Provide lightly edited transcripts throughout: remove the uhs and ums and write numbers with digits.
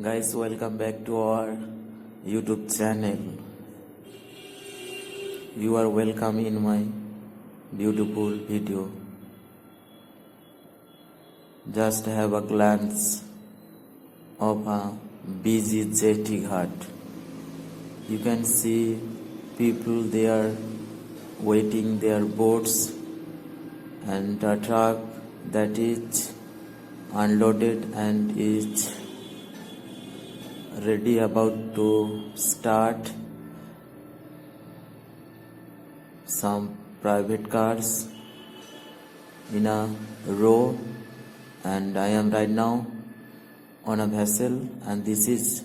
Guys, welcome back to our YouTube channel. You are welcome in my beautiful video. Just have a glance of a busy jetty ghat. You can see people there waiting their boats and a truck that is unloaded and is ready about to start. Some private cars in a row, and I am right now on a vessel, and this is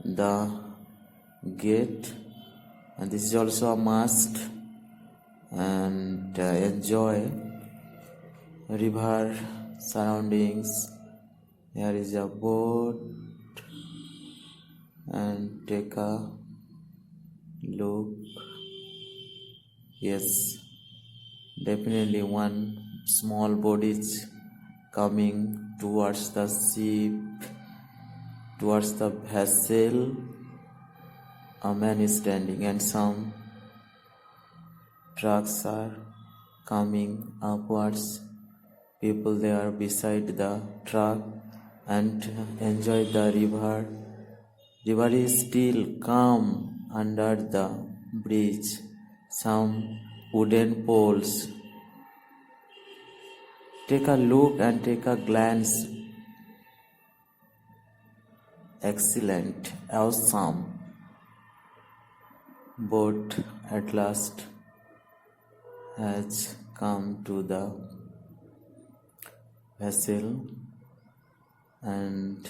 the gate, and this is also a mast. And enjoy river surroundings. Here is a boat, and take a look. Yes, definitely one small boat is coming towards the ship, towards the vessel. A man is standing, and some trucks are coming upwards. People there beside the truck and enjoy the river. River is still calm under the bridge. Some wooden poles. Take a look and take a glance. Excellent, awesome. Boat at last has come to the vessel, and